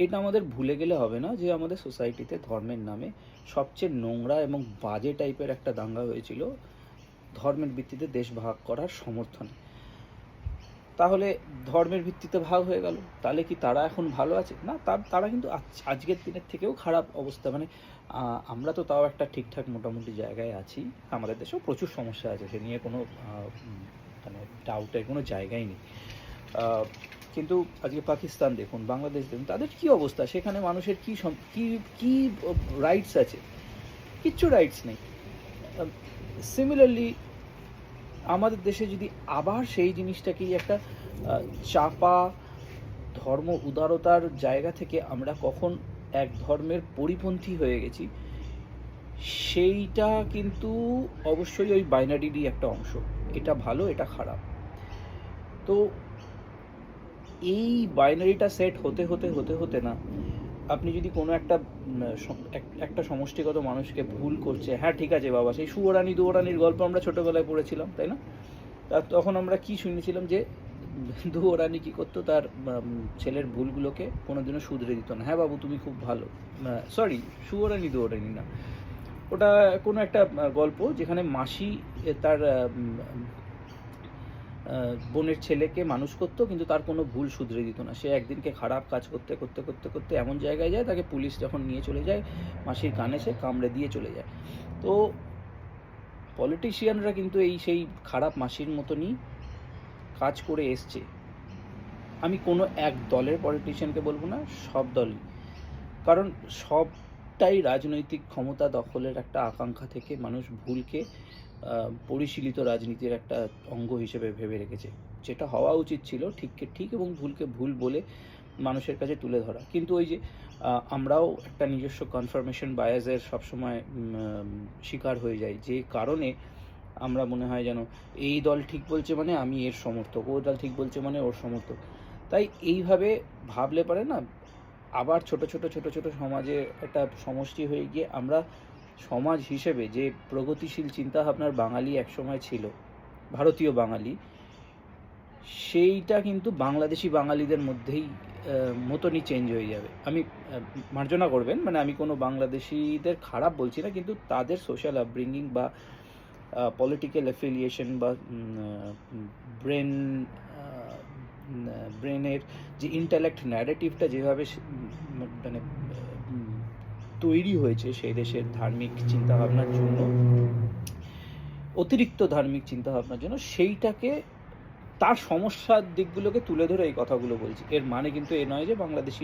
এটা আমাদের ভুলে গেলে হবে না যে আমাদের সোসাইটিতে ধর্মের নামে সবচেয়ে নোংরা এবং বাজে টাইপের একটা দাঙ্গা হয়েছিল ধর্মের ভিত্তিতে দেশ ভাগ করার সমর্থনে। তাহলে ধর্মের ভিত্তিতে ভাগ হয়ে গেল, তাহলে কি তারা এখন ভালো আছে? না, তারা কিন্তু আজকের দিনের থেকেও খারাপ অবস্থা। মানে আমরা তো তাও একটা ঠিকঠাক মোটামুটি জায়গায় আছি। আমাদের দেশেও প্রচুর সমস্যা আছে, সে নিয়ে কোনো মানে ডাউটের কোনো জায়গাই নেই। কিন্তু আজকে পাকিস্তান দেখুন, বাংলাদেশ দেখুন, তাদের কি অবস্থা, সেখানে মানুষের কি কি রাইটস আছে? কিচ্ছু রাইটস নেই। সিমিলারলি আমাদের দেশে যদি আবার সেই জিনিসটাকেই একটা চাপা ধর্ম উদারতার জায়গা থেকে আমরা কখন এক ধর্মের পরিপন্থী হয়ে গেছি, সেইটা কিন্তু অবশ্যই ওই বাইনারিরই একটা অংশ। এটা ভালো, এটা খারাপ। তো এই বাইনারিটা সেট হতে হতে হতে হতে না, আপনি যদি কোনো একটা সমষ্টিগত মানুষকে ভুল করছে, হ্যাঁ ঠিক আছে বাবা, সেই সুয়োরানি দুয়োরানির গল্প আমরা ছোটোবেলায় পড়েছিলাম, তাই না? তখন আমরা কি শুনেছিলাম যে দুয়োরানি কী করতো, তার ছেলের ভুলগুলোকে কোনোদিনও শুধরে দিত না। হ্যাঁ বাবু তুমি খুব ভালো, সরি সুয়োরানি দুয়োরানি না, ওটা কোনো একটা গল্প যেখানে মাসি তার বোনের ছেলেকে মানুষ করতো, কিন্তু তার কোনো ভুল শুধরে দিত না। সে একদিনকে খারাপ কাজ করতে করতে করতে করতে এমন জায়গায় যায়, তাকে পুলিশ যখন নিয়ে চলে যায়, মাসির কানে সে কামড়ে দিয়ে চলে যায়। তো পলিটিশিয়ানরা কিন্তু এই সেই খারাপ মাসির মতনই কাজ করে এসছে। আমি কোনো এক দলের পলিটিশিয়ানকে বলবো না, সব দলই। কারণ সবটাই রাজনৈতিক ক্ষমতা দখলের একটা আকাঙ্ক্ষা থেকে মানুষ ভুলকে পরিশীলিত রাজনীতির একটা অঙ্গ হিসেবে ভেবে রেখেছে। যেটা হওয়া উচিত ছিল ঠিককে ঠিক এবং ভুলকে ভুল বলে মানুষের কাছে তুলে ধরা। কিন্তু ওই যে আমরাও একটা নিজস্ব কনফার্মেশন বায়াসের সবসময় শিকার হয়ে যাই, যে কারণে আমরা মনে হয় যেন এই দল ঠিক বলছে মানে আমি এর সমর্থক, ও দল ঠিক বলছে মানে ওর সমর্থক। তাই এইভাবে ভাবলে পারে না, আবার ছোট ছোট ছোট ছোট সমাজে একটা সমষ্টি হয়ে গিয়ে আমরা সমাজ হিসেবে যে প্রগতিশীল চিন্তাভাবনার বাঙালি একসময় ছিল, ভারতীয় বাঙালি, সেইটা কিন্তু বাংলাদেশি বাঙালিদের মধ্যেই মতনই চেঞ্জ হয়ে যাবে। আমি মার্জনা করবেন, মানে আমি কোনো বাংলাদেশিদের খারাপ বলছি না, কিন্তু তাদের সোশ্যাল আপব্রিঙ্গিং বা পলিটিক্যাল অ্যাফিলিয়েশন বা ব্রেনের যে ইন্টালেক্ট ন্যারেটিভটা যেভাবে মানে তৈরি হয়েছে সেই দেশের ধার্মিক চিন্তাভাবনার জন্য, অতিরিক্ত ধার্মিক চিন্তাভাবনার জন্য, সেইটাকে তার সমস্যার দিকগুলোকে তুলে ধরে এই কথাগুলো বলছি। এর মানে কিন্তু এ নয় যে বাংলাদেশি